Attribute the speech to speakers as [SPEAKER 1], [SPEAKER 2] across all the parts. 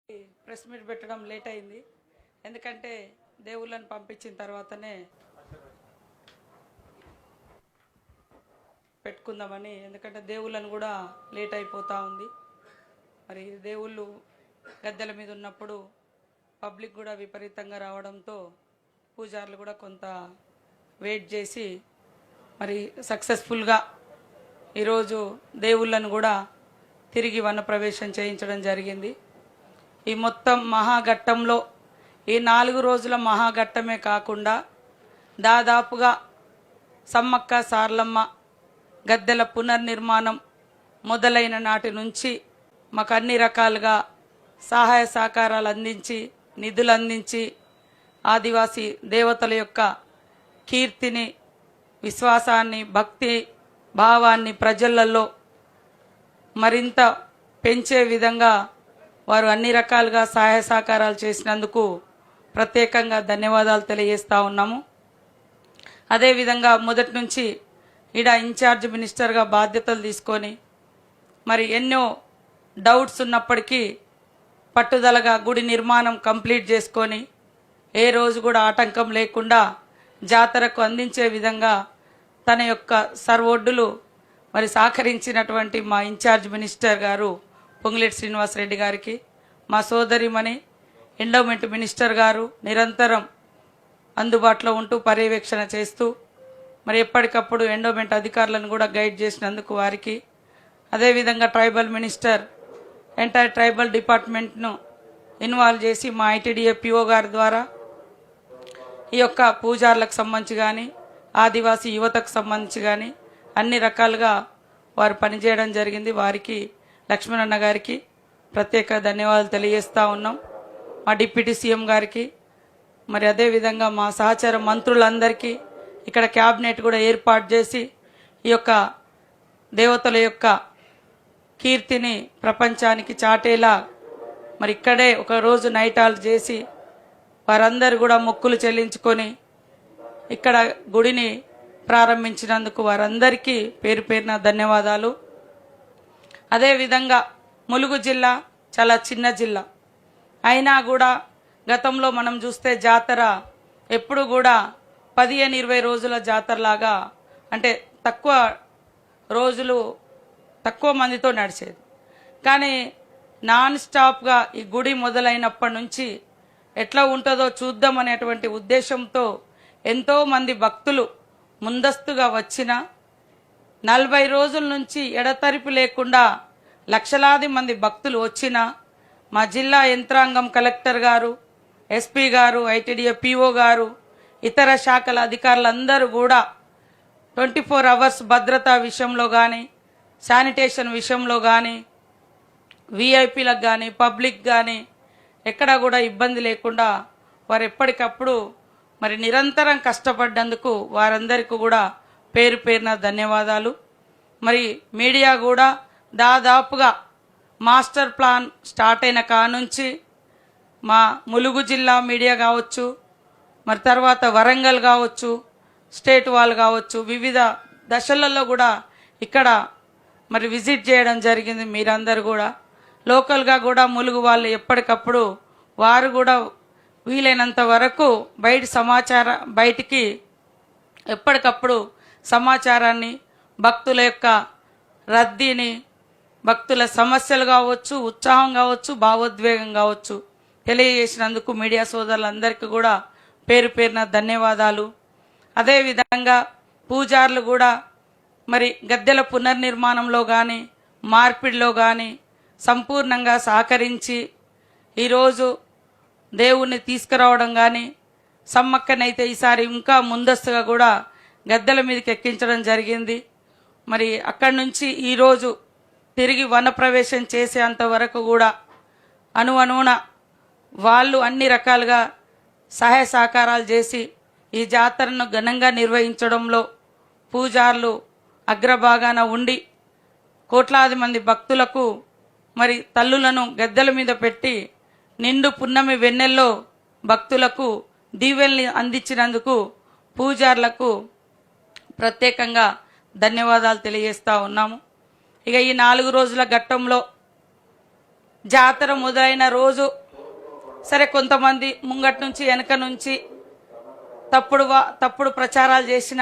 [SPEAKER 1] Press meet పెట్టడం late అయింది. ఎందుకంటే దేవుళ్ళని పంపించిన తర్వాతనే పెట్టుకుందామని. ఎందుకంటే దేవుళ్ళని కూడా లేట్ అయిపోతూ ఉంది. మరి దేవుళ్ళు గద్దెల మీద ఉన్నప్పుడు పబ్లిక్ కూడా విపరీతంగా రావడంతో పూజారులు కూడా కొంత వెయిట్ చేసి మరి సక్సెస్ఫుల్గా ఈరోజు దేవుళ్ళను కూడా తిరిగి వనప్రవేశం చేయించడం జరిగింది. ఈ మొత్తం మహాఘట్టంలో ఈ 4 రోజుల మహాఘట్టమే కాకుండా దాదాపుగా సమ్మక్క సార్లమ్మ గద్దెల పునర్నిర్మాణం మొదలైన నాటి నుంచి మాకు అన్ని రకాలుగా సహాయ సహకారాలు అందించి నిధులు అందించి ఆదివాసీ దేవతల యొక్క కీర్తిని, విశ్వాసాన్ని, భక్తి భావాన్ని ప్రజలలో మరింత పెంచే విధంగా వారు అన్ని రకాలుగా సహాయ సహకారాలు చేసినందుకు ప్రత్యేకంగా ధన్యవాదాలు తెలియజేస్తూ ఉన్నాము. అదేవిధంగా మొదటి నుంచి ఈడ ఇన్ఛార్జ్ మినిస్టర్గా బాధ్యతలు తీసుకొని మరి ఎన్నో డౌట్స్ ఉన్నప్పటికీ పట్టుదలగా గుడి నిర్మాణం కంప్లీట్ చేసుకొని ఏ రోజు కూడా ఆటంకం లేకుండా జాతరకు అందించే విధంగా తన యొక్క సర్వొడ్డులు మరి సహకరించినటువంటి మా ఇన్ఛార్జ్ మినిస్టర్ గారు పొంగులేటి శ్రీనివాసరెడ్డి గారికి, మా సోదరిమణి ఎండోమెంట్ మినిస్టర్ గారు నిరంతరం అందుబాటులో ఉంటూ పర్యవేక్షణ చేస్తూ మరి ఎప్పటికప్పుడు ఎండోమెంట్ అధికారులను కూడా గైడ్ చేసినందుకు వారికి, అదేవిధంగా ట్రైబల్ మినిస్టర్ ఎంటైర్ ట్రైబల్ డిపార్ట్మెంట్ను ఇన్వాల్వ్ చేసి మా ఐటీడీఏ పిఓ గారి ద్వారా ఈ యొక్క పూజార్లకు సంబంధించి కానీ ఆదివాసీ యువతకు సంబంధించి కానీ అన్ని రకాలుగా వారు పనిచేయడం జరిగింది. వారికి లక్ష్మణన్న గారికి ప్రత్యేక ధన్యవాదాలు తెలియజేస్తూ ఉన్నాం. మా డిప్యూటీ సీఎం గారికి, మరి అదేవిధంగా మా సహచర మంత్రులందరికీ, ఇక్కడ క్యాబినెట్ కూడా ఏర్పాటు చేసి ఈ యొక్క దేవతల యొక్క కీర్తిని ప్రపంచానికి చాటేలా మరి ఇక్కడే ఒక రోజు నైట్ హాల్ట్ చేసి వారందరూ కూడా మొక్కులు చెల్లించుకొని ఇక్కడ గుడిని ప్రారంభించినందుకు వారందరికీ పేరు పేరున ధన్యవాదాలు. అదేవిధంగా ములుగు జిల్లా చాలా చిన్న జిల్లా అయినా కూడా గతంలో మనం చూస్తే జాతర ఎప్పుడు కూడా 15-20 రోజుల జాతరలాగా, అంటే తక్కువ రోజులు తక్కువ మందితో నడిచేది. కానీ నాన్ స్టాప్గా ఈ గుడి మొదలైనప్పటి నుంచి ఎట్లా ఉంటుందో చూద్దాం అనేటువంటి ఉద్దేశంతో ఎంతోమంది భక్తులు ముందస్తుగా వచ్చిన 40 రోజుల నుంచి ఎడతెరిపి లేకుండా లక్షలాది మంది భక్తులు వచ్చిన మా జిల్లా యంత్రాంగం, కలెక్టర్ గారు, ఎస్పీ గారు, ఐటీడీఏ పిఓ గారు, ఇతర శాఖల అధికారులందరూ కూడా 24 అవర్స్ భద్రతా విషయంలో కానీ, శానిటేషన్ విషయంలో కానీ, విఐపీలకు కానీ, పబ్లిక్ కానీ ఎక్కడా కూడా ఇబ్బంది లేకుండా వారు ఎప్పటికప్పుడు మరి నిరంతరం కష్టపడ్డందుకు వారందరికీ కూడా పేరు పేరున ధన్యవాదాలు. మరి మీడియా కూడా దాదాపుగా మాస్టర్ ప్లాన్ స్టార్ట్ అయిన కానుంచి మా ములుగు జిల్లా మీడియా కావచ్చు, మరి తర్వాత వరంగల్ కావచ్చు, స్టేట్ వాళ్ళు కావచ్చు, వివిధ దశలలో కూడా ఇక్కడ మరి విజిట్ చేయడం జరిగింది. మీరందరూ కూడా లోకల్గా కూడా ములుగు వాళ్ళు ఎప్పటికప్పుడు వారు కూడా వీలైనంత వరకు బయటికి ఎప్పటికప్పుడు సమాచారాన్ని, భక్తుల యొక్క రద్దీని, భక్తుల సమస్యలు కావచ్చు, ఉత్సాహం కావచ్చు, భావోద్వేగం కావచ్చు తెలియజేసినందుకు మీడియా సోదరులందరికీ కూడా పేరు పేరున ధన్యవాదాలు. అదేవిధంగా పూజారులు కూడా మరి గద్దెల పునర్నిర్మాణంలో కానీ మార్పిడిలో కానీ సంపూర్ణంగా సహకరించి ఈరోజు దేవుణ్ణి తీసుకురావడం కానీ, సమ్మక్కనైతే ఈసారి ఇంకా ముందస్తుగా కూడా గద్దెల మీదకి ఎక్కించడం జరిగింది. మరి అక్కడి నుంచి ఈరోజు తిరిగి వనప్రవేశం చేసేంత వరకు కూడా అణువణువున వాళ్ళు అన్ని రకాలుగా సహాయ సహకారాలు చేసి ఈ జాతరను ఘనంగా నిర్వహించడంలో పూజారులు అగ్రభాగాన ఉండి కోట్లాది మంది భక్తులకు మరి తల్లులను గద్దెల మీద పెట్టి నిండు పున్నమి వెన్నెల్లో భక్తులకు దీవెల్ని అందించినందుకు పూజారులకు ప్రత్యేకంగా ధన్యవాదాలు తెలియజేస్తూ ఉన్నాము. ఇక ఈ 4 రోజుల ఘట్టంలో జాతర మొదలైన రోజు సరే కొంతమంది ముంగటి నుంచి వెనక నుంచి తప్పుడు ప్రచారాలు చేసిన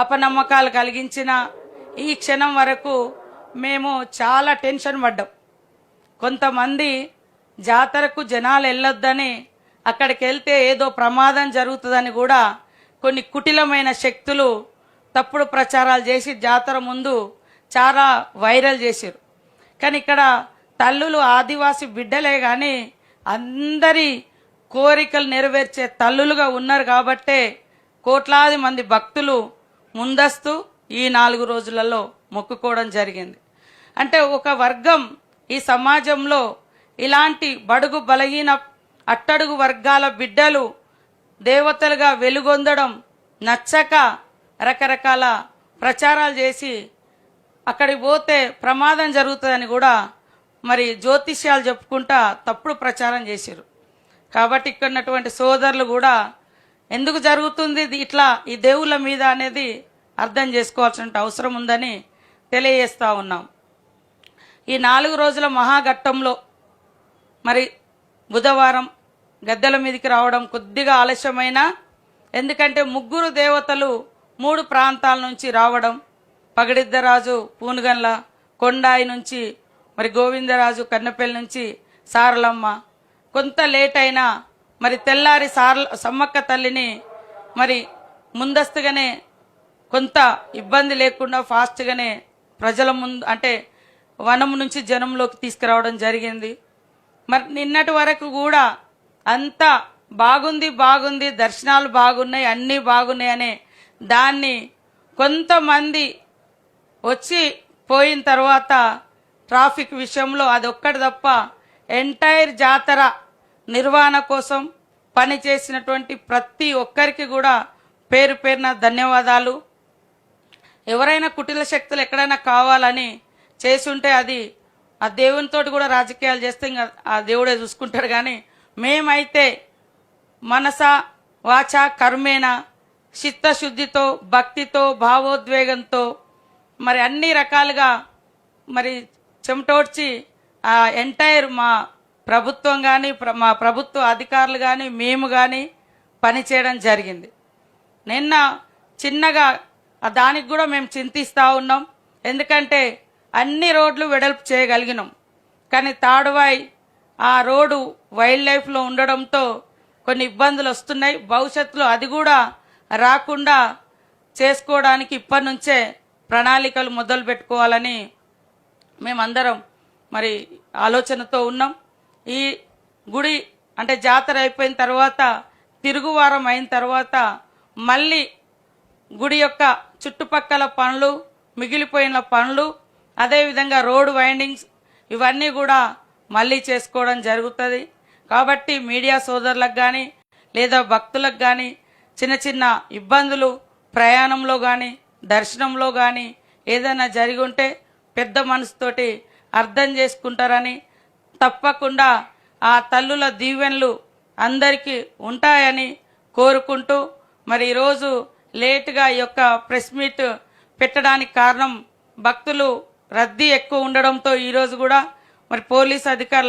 [SPEAKER 1] అపనమ్మకాలు కలిగించిన ఈ క్షణం వరకు మేము చాలా టెన్షన్ పడ్డాం. కొంతమంది జాతరకు జనాలు వెళ్ళొద్దని అక్కడికి వెళ్తే ఏదో ప్రమాదం జరుగుతుందని కూడా కొన్ని కుటిలమైన శక్తులు తప్పుడు ప్రచారాలు చేసి జాతర ముందు చాలా వైరల్ చేశారు. కానీ ఇక్కడ తల్లులు ఆదివాసి బిడ్డలే కానీ అందరి కోరికలు నెరవేర్చే తల్లులుగా ఉన్నారు కాబట్టే కోట్లాది మంది భక్తులు ముందస్తు ఈ 4 రోజులలో మొక్కుకోవడం జరిగింది. అంటే ఒక వర్గం ఈ సమాజంలో ఇలాంటి బడుగు బలహీన అట్టడుగు వర్గాల బిడ్డలు దేవతలుగా వెలుగొందడం నచ్చక రకరకాల ప్రచారాలు చేసి అక్కడికి పోతే ప్రమాదం జరుగుతుందని కూడా మరి జ్యోతిష్యాలు చెప్పుకుంటా తప్పుడు ప్రచారం చేశారు. కాబట్టి ఇక్కడ ఉన్నటువంటి సోదరులు కూడా ఎందుకు జరుగుతుంది ఇట్లా ఈ దేవుళ్ళ మీద అనేది అర్థం చేసుకోవాల్సిన అవసరం ఉందని తెలియజేస్తూ ఉన్నాం. ఈ 4 రోజుల మహాఘట్టంలో మరి బుధవారం గద్దెల మీదకి రావడం కొద్దిగా ఆలస్యమైనా, ఎందుకంటే 3 దేవతలు 3 ప్రాంతాల నుంచి రావడం, పగడిద్దరాజు పూనుగండ్ల, కొండాయి నుంచి మరి గోవిందరాజు కన్నపల్లి నుంచి సారలమ్మ, కొంత లేట్ అయినా మరి తెల్లారి సమ్మక్క తల్లిని మరి ముందస్తుగానే కొంత ఇబ్బంది లేకుండా ఫాస్ట్గానే ప్రజల ముందు అంటే వనం నుంచి జనంలోకి తీసుకురావడం జరిగింది. మరి నిన్నటి వరకు కూడా అంతా బాగుంది, దర్శనాలు బాగున్నాయి, అన్నీ బాగున్నాయి అనే దాన్ని కొంతమంది వచ్చి పోయిన తర్వాత ట్రాఫిక్ విషయంలో అదొక్కటి తప్ప ఎంటైర్ జాతర నిర్వహణ కోసం పనిచేసినటువంటి ప్రతి ఒక్కరికి కూడా పేరు పేరున ధన్యవాదాలు. ఎవరైనా కుటిల శక్తులు ఎక్కడైనా కావాలని చేసుంటే అది ఆ దేవునితోటి కూడా రాజకీయాలు చేస్తే ఇంకా ఆ దేవుడే చూసుకుంటాడు. కానీ మేమైతే మనస వాచ కర్మేణ చిత్తశుద్ధితో భక్తితో భావోద్వేగంతో మరి అన్ని రకాలుగా మరి చెమటోడ్చి ఆ ఎంటైర్ మా ప్రభుత్వం కానీ మా ప్రభుత్వ అధికారులు కానీ మేము కానీ పనిచేయడం జరిగింది. నిన్న చిన్నగా దానికి కూడా మేము చింతిస్తూ ఉన్నాం. ఎందుకంటే అన్ని రోడ్లు వెడల్పు చేయగలిగినాం, కానీ తాడువాయి ఆ రోడ్డు వైల్డ్ లైఫ్లో ఉండడంతో కొన్ని ఇబ్బందులు వస్తున్నాయి. భవిష్యత్తులో అది కూడా రాకుండా చేసుకోవడానికి ఇప్పటి నుంచే ప్రణాళికలు మొదలు పెట్టుకోవాలని మేమందరం మరి ఆలోచనతో ఉన్నాం. ఈ గుడి అంటే జాతర అయిపోయిన తర్వాత తిరుగువారం అయిన తర్వాత మళ్ళీ గుడి యొక్క చుట్టుపక్కల పనులు, మిగిలిపోయిన పనులు, అదేవిధంగా రోడ్ వైండింగ్స్ ఇవన్నీ కూడా మళ్ళీ చేసుకోవడం జరుగుతుంది. కాబట్టి మీడియా సోదరులకు కానీ లేదా భక్తులకు కానీ చిన్న చిన్న ఇబ్బందులు ప్రయాణంలో కానీ దర్శనంలో కానీ ఏదైనా జరిగి ఉంటే పెద్ద మనసుతోటి అర్థం చేసుకుంటారని, తప్పకుండా ఆ తల్లుల దీవెనలు అందరికీ ఉంటాయని కోరుకుంటూ మరి ఈరోజు లేటుగా ఈ యొక్క ప్రెస్ మీట్ పెట్టడానికి కారణం భక్తులు రద్దీ ఎక్కువ ఉండడంతో ఈరోజు కూడా మరి పోలీస్ అధికారులు